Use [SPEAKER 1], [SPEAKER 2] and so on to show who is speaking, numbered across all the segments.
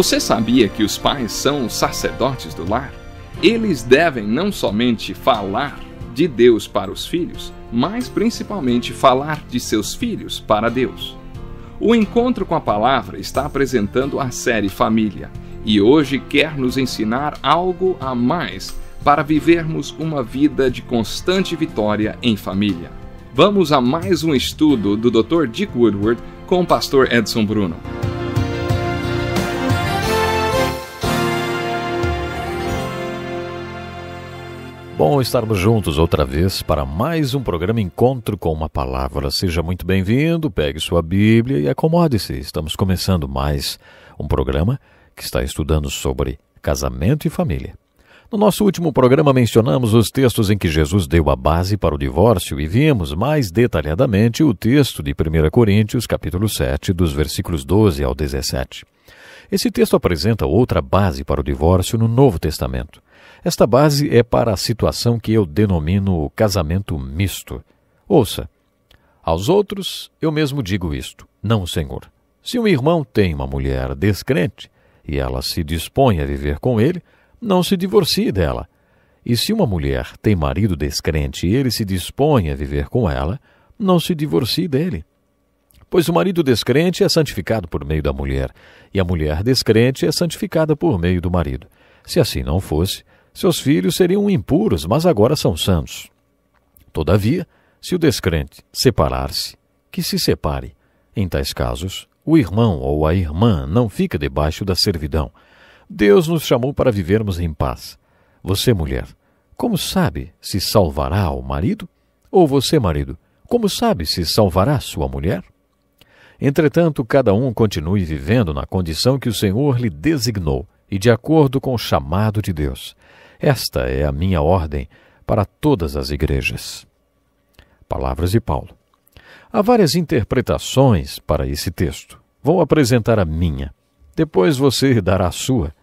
[SPEAKER 1] Você sabia que os pais são os sacerdotes do lar? Eles devem não somente falar de Deus para os filhos, mas principalmente falar de seus filhos para Deus. O Encontro com a Palavra está apresentando a série Família e hoje quer nos ensinar algo a mais para vivermos uma vida de constante vitória em família. Vamos a mais um estudo do Dr. Dick Woodward com o pastor Edson Bruno.
[SPEAKER 2] Bom estarmos juntos outra vez para mais um programa Encontro com uma Palavra. Seja muito bem-vindo, pegue sua Bíblia e acomode-se. Estamos começando mais um programa que está estudando sobre casamento e família. No nosso último programa mencionamos os textos em que Jesus deu a base para o divórcio e vimos mais detalhadamente o texto de 1 Coríntios, capítulo 7, dos versículos 12 ao 17. Esse texto apresenta outra base para o divórcio no Novo Testamento. Esta base é para a situação que eu denomino casamento misto. Ouça, aos outros eu mesmo digo isto, não o Senhor. Se um irmão tem uma mulher descrente e ela se dispõe a viver com ele, não se divorcie dela. E se uma mulher tem marido descrente e ele se dispõe a viver com ela, não se divorcie dele. Pois o marido descrente é santificado por meio da mulher, e a mulher descrente é santificada por meio do marido. Se assim não fosse, seus filhos seriam impuros, mas agora são santos. Todavia, se o descrente separar-se, que se separe. Em tais casos, o irmão ou a irmã não fica debaixo da servidão. Deus nos chamou para vivermos em paz. Você, mulher, como sabe se salvará o marido? Ou você, marido, como sabe se salvará sua mulher? Entretanto, cada um continue vivendo na condição que o Senhor lhe designou e de acordo com o chamado de Deus. Esta é a minha ordem para todas as igrejas. Palavras de Paulo. Há várias interpretações para esse texto. Vou apresentar a minha. Depois você dará a sua.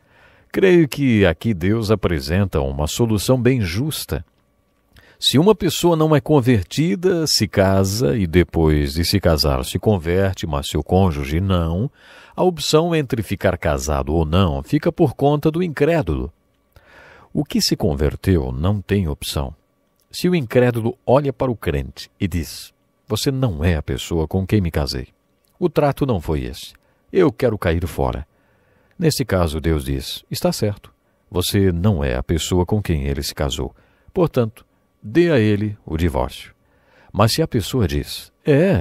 [SPEAKER 2] Creio que aqui Deus apresenta uma solução bem justa. Se uma pessoa não é convertida, se casa e depois de se casar se converte, mas seu cônjuge não, a opção entre ficar casado ou não fica por conta do incrédulo. O que se converteu não tem opção. Se o incrédulo olha para o crente e diz: "Você não é a pessoa com quem me casei. O trato não foi esse. Eu quero cair fora." Nesse caso, Deus diz: "Está certo. Você não é a pessoa com quem ele se casou. Portanto, dê a ele o divórcio." Mas se a pessoa diz: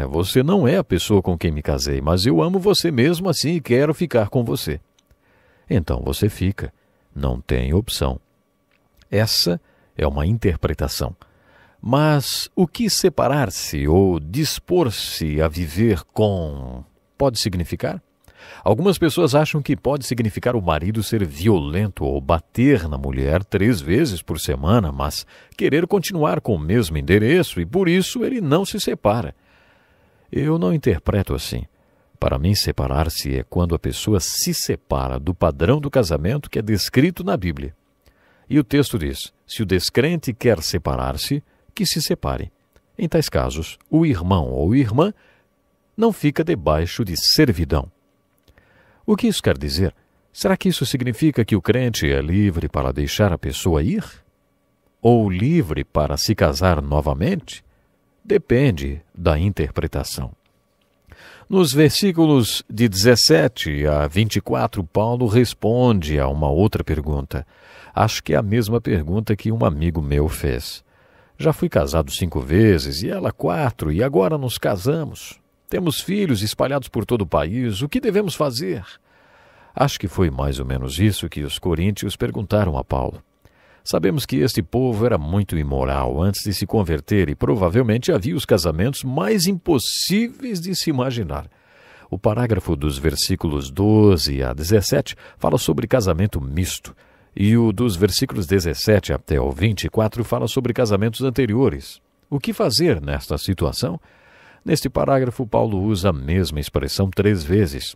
[SPEAKER 2] "Você não é a pessoa com quem me casei, mas eu amo você mesmo assim e quero ficar com você." Então você fica. Não tem opção. Essa é uma interpretação. Mas o que separar-se ou dispor-se a viver com pode significar? Algumas pessoas acham que pode significar o marido ser violento ou bater na mulher 3 vezes por semana, mas querer continuar com o mesmo endereço e por isso ele não se separa. Eu não interpreto assim. Para mim, separar-se é quando a pessoa se separa do padrão do casamento que é descrito na Bíblia. E o texto diz: se o descrente quer separar-se, que se separe. Em tais casos, o irmão ou irmã não fica debaixo de servidão. O que isso quer dizer? Será que isso significa que o crente é livre para deixar a pessoa ir? Ou livre para se casar novamente? Depende da interpretação. Nos versículos de 17 a 24, Paulo responde a uma outra pergunta. Acho que é a mesma pergunta que um amigo meu fez. Já fui casado 5 vezes e ela 4, e agora nos casamos. Temos filhos espalhados por todo o país. O que devemos fazer? Acho que foi mais ou menos isso que os coríntios perguntaram a Paulo. Sabemos que este povo era muito imoral antes de se converter e provavelmente havia os casamentos mais impossíveis de se imaginar. O parágrafo dos versículos 12 a 17 fala sobre casamento misto. E o dos versículos 17 até o 24 fala sobre casamentos anteriores. O que fazer nesta situação? Neste parágrafo, Paulo usa a mesma expressão 3 vezes.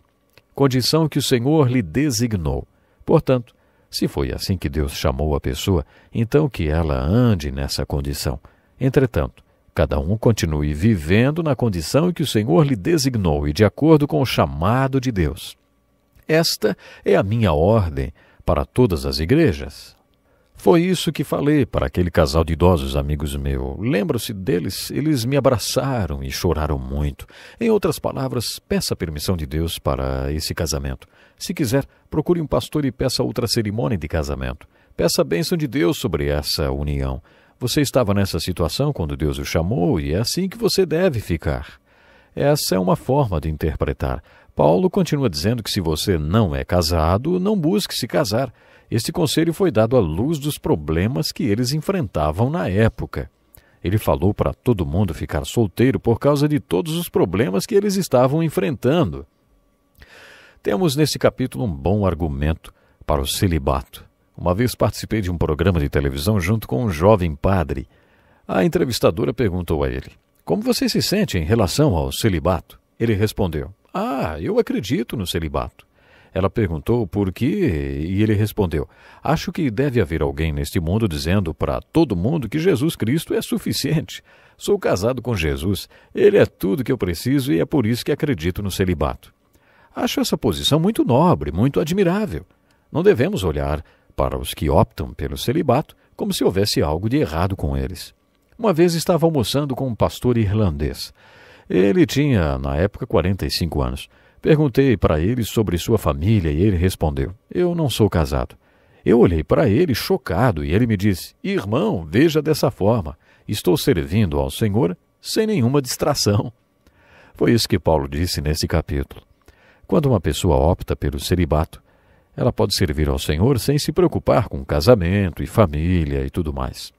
[SPEAKER 2] Condição que o Senhor lhe designou. Portanto, se foi assim que Deus chamou a pessoa, então que ela ande nessa condição. Entretanto, cada um continue vivendo na condição que o Senhor lhe designou e de acordo com o chamado de Deus. Esta é a minha ordem para todas as igrejas. Foi isso que falei para aquele casal de idosos amigos meus. Lembro-se deles, eles me abraçaram e choraram muito. Em outras palavras, peça a permissão de Deus para esse casamento. Se quiser, procure um pastor e peça outra cerimônia de casamento. Peça a bênção de Deus sobre essa união. Você estava nessa situação quando Deus o chamou e é assim que você deve ficar. Essa é uma forma de interpretar. Paulo continua dizendo que se você não é casado, não busque se casar. Este conselho foi dado à luz dos problemas que eles enfrentavam na época. Ele falou para todo mundo ficar solteiro por causa de todos os problemas que eles estavam enfrentando. Temos nesse capítulo um bom argumento para o celibato. Uma vez participei de um programa de televisão junto com um jovem padre. A entrevistadora perguntou a ele: "Como você se sente em relação ao celibato?" Ele respondeu: eu acredito no celibato." Ela perguntou por quê e ele respondeu: "Acho que deve haver alguém neste mundo dizendo para todo mundo que Jesus Cristo é suficiente. Sou casado com Jesus, ele é tudo que eu preciso e é por isso que acredito no celibato." Acho essa posição muito nobre, muito admirável. Não devemos olhar para os que optam pelo celibato como se houvesse algo de errado com eles. Uma vez estava almoçando com um pastor irlandês. Ele tinha, na época, 45 anos. Perguntei para ele sobre sua família e ele respondeu: "Eu não sou casado." Eu olhei para ele chocado e ele me disse: "Irmão, veja dessa forma. Estou servindo ao Senhor sem nenhuma distração." Foi isso que Paulo disse nesse capítulo. Quando uma pessoa opta pelo celibato, ela pode servir ao Senhor sem se preocupar com casamento e família e tudo mais.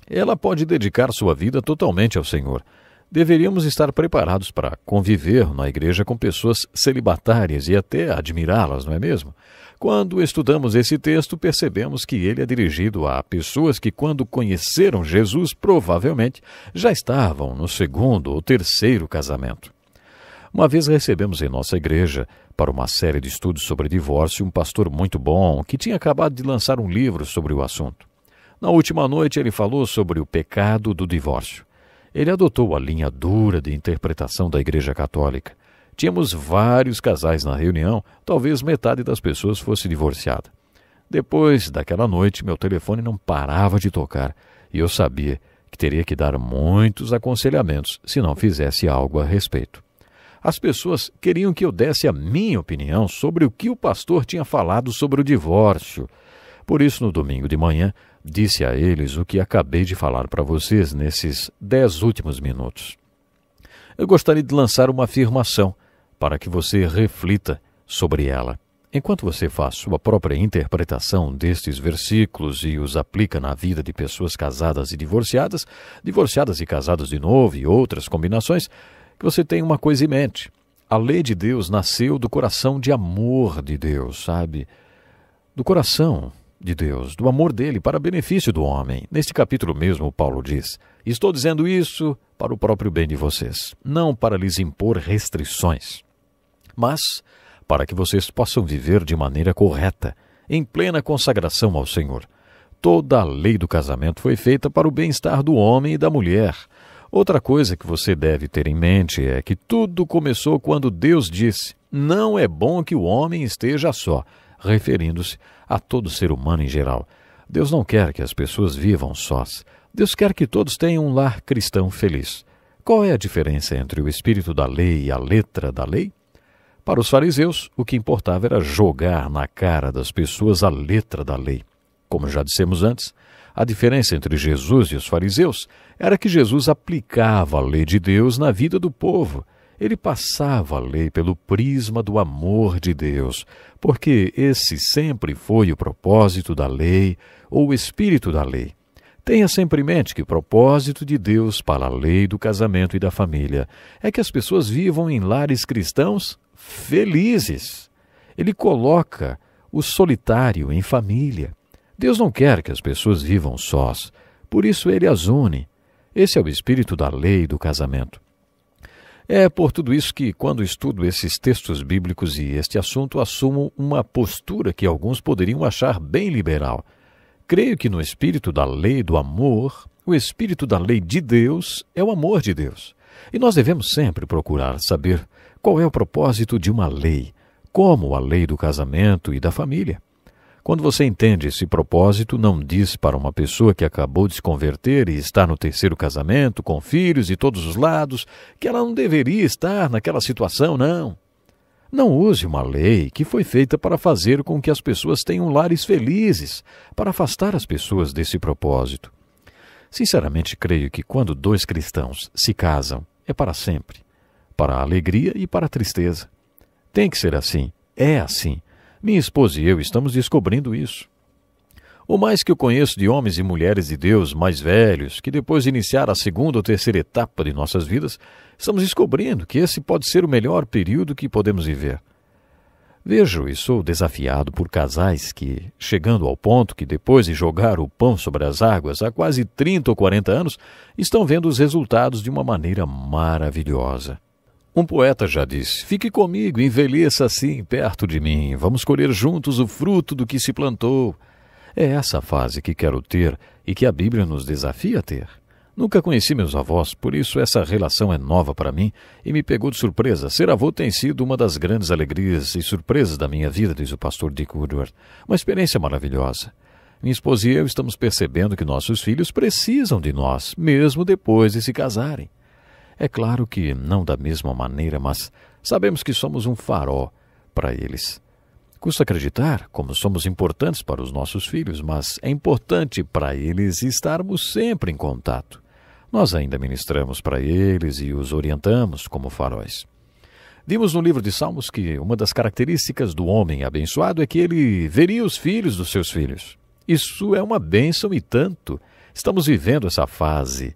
[SPEAKER 2] Ela pode dedicar sua vida totalmente ao Senhor. Deveríamos estar preparados para conviver na igreja com pessoas celibatárias e até admirá-las, não é mesmo? Quando estudamos esse texto, percebemos que ele é dirigido a pessoas que, quando conheceram Jesus, provavelmente já estavam no segundo ou terceiro casamento. Uma vez recebemos em nossa igreja, para uma série de estudos sobre divórcio, um pastor muito bom que tinha acabado de lançar um livro sobre o assunto. Na última noite, ele falou sobre o pecado do divórcio. Ele adotou a linha dura de interpretação da Igreja Católica. Tínhamos vários casais na reunião, talvez metade das pessoas fosse divorciada. Depois daquela noite, meu telefone não parava de tocar e eu sabia que teria que dar muitos aconselhamentos se não fizesse algo a respeito. As pessoas queriam que eu desse a minha opinião sobre o que o pastor tinha falado sobre o divórcio. Por isso, no domingo de manhã, disse a eles o que acabei de falar para vocês nesses 10 últimos minutos. Eu gostaria de lançar uma afirmação para que você reflita sobre ela. Enquanto você faz sua própria interpretação destes versículos e os aplica na vida de pessoas casadas e divorciadas e casadas de novo e outras combinações, que você tenha uma coisa em mente. A lei de Deus nasceu do coração de amor de Deus, sabe? Do coração de Deus, do amor dele para benefício do homem. Neste capítulo mesmo, Paulo diz: "Estou dizendo isso para o próprio bem de vocês, não para lhes impor restrições, mas para que vocês possam viver de maneira correta, em plena consagração ao Senhor. Toda a lei do casamento foi feita para o bem-estar do homem e da mulher. Outra coisa que você deve ter em mente é que tudo começou quando Deus disse: 'Não é bom que o homem esteja só'", referindo-se a todo ser humano em geral. Deus não quer que as pessoas vivam sós. Deus quer que todos tenham um lar cristão feliz. Qual é a diferença entre o espírito da lei e a letra da lei? Para os fariseus, o que importava era jogar na cara das pessoas a letra da lei. Como já dissemos antes, a diferença entre Jesus e os fariseus era que Jesus aplicava a lei de Deus na vida do povo. Ele passava a lei pelo prisma do amor de Deus, porque esse sempre foi o propósito da lei, ou o espírito da lei. Tenha sempre em mente que o propósito de Deus para a lei do casamento e da família é que as pessoas vivam em lares cristãos felizes. Ele coloca o solitário em família. Deus não quer que as pessoas vivam sós, por isso ele as une. Esse é o espírito da lei do casamento. É por tudo isso que, quando estudo esses textos bíblicos e este assunto, assumo uma postura que alguns poderiam achar bem liberal. Creio que no espírito da lei do amor, o espírito da lei de Deus é o amor de Deus. E nós devemos sempre procurar saber qual é o propósito de uma lei, como a lei do casamento e da família. Quando você entende esse propósito, não diz para uma pessoa que acabou de se converter e está no terceiro casamento, com filhos de todos os lados, que ela não deveria estar naquela situação, não. Não use uma lei que foi feita para fazer com que as pessoas tenham lares felizes, para afastar as pessoas desse propósito. Sinceramente, creio que quando dois cristãos se casam, é para sempre, para a alegria e para a tristeza. Tem que ser assim, é assim. Minha esposa e eu estamos descobrindo isso. O mais que eu conheço de homens e mulheres de Deus mais velhos, que depois de iniciar a segunda ou terceira etapa de nossas vidas, estamos descobrindo que esse pode ser o melhor período que podemos viver. Vejo e sou desafiado por casais que, chegando ao ponto que depois de jogar o pão sobre as águas há quase 30 ou 40 anos, estão vendo os resultados de uma maneira maravilhosa. Um poeta já disse: fique comigo, envelheça assim, perto de mim, vamos colher juntos o fruto do que se plantou. É essa fase que quero ter e que a Bíblia nos desafia a ter. Nunca conheci meus avós, por isso essa relação é nova para mim e me pegou de surpresa. Ser avô tem sido uma das grandes alegrias e surpresas da minha vida, diz o pastor Dick Woodward. Uma experiência maravilhosa. Minha esposa e eu estamos percebendo que nossos filhos precisam de nós, mesmo depois de se casarem. É claro que não da mesma maneira, mas sabemos que somos um farol para eles. Custa acreditar como somos importantes para os nossos filhos, mas é importante para eles estarmos sempre em contato. Nós ainda ministramos para eles e os orientamos como faróis. Vimos no livro de Salmos que uma das características do homem abençoado é que ele veria os filhos dos seus filhos. Isso é uma bênção e tanto. Estamos vivendo essa fase.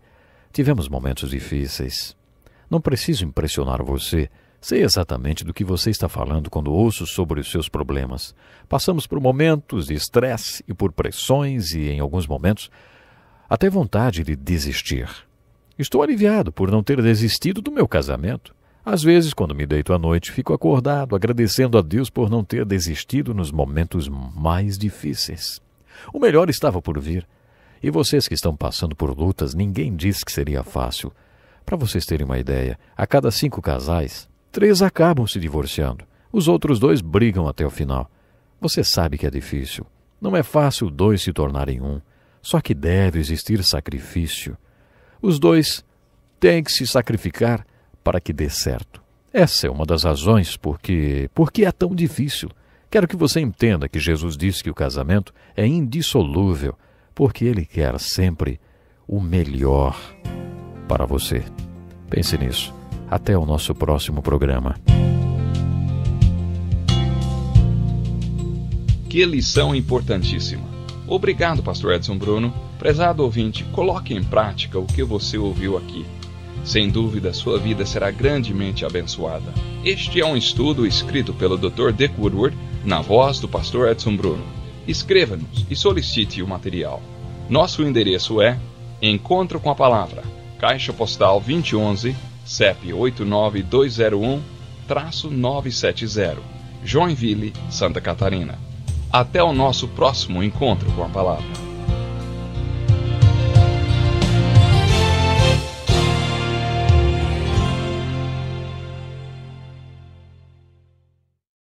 [SPEAKER 2] Tivemos momentos difíceis. Não preciso impressionar você. Sei exatamente do que você está falando quando ouço sobre os seus problemas. Passamos por momentos de estresse e por pressões e, em alguns momentos, até vontade de desistir. Estou aliviado por não ter desistido do meu casamento. Às vezes, quando me deito à noite, fico acordado, agradecendo a Deus por não ter desistido nos momentos mais difíceis. O melhor estava por vir. E vocês que estão passando por lutas, ninguém disse que seria fácil. Para vocês terem uma ideia, a cada 5 casais, 3 acabam se divorciando. Os outros 2 brigam até o final. Você sabe que é difícil. Não é fácil 2 se tornarem um. Só que deve existir sacrifício. Os 2 têm que se sacrificar para que dê certo. Essa é uma das razões porque é tão difícil. Quero que você entenda que Jesus disse que o casamento é indissolúvel, porque Ele quer sempre o melhor para você. Pense nisso. Até o nosso próximo programa.
[SPEAKER 1] Que lição importantíssima. Obrigado, pastor Edson Bruno. Prezado ouvinte, coloque em prática o que você ouviu aqui. Sem dúvida, sua vida será grandemente abençoada. Este é um estudo escrito pelo Dr. Dick Woodward, na voz do pastor Edson Bruno. Escreva-nos e solicite o material. Nosso endereço é Encontro com a Palavra, Caixa Postal 2011, CEP 89201-970, Joinville, Santa Catarina. Até o nosso próximo Encontro com a Palavra.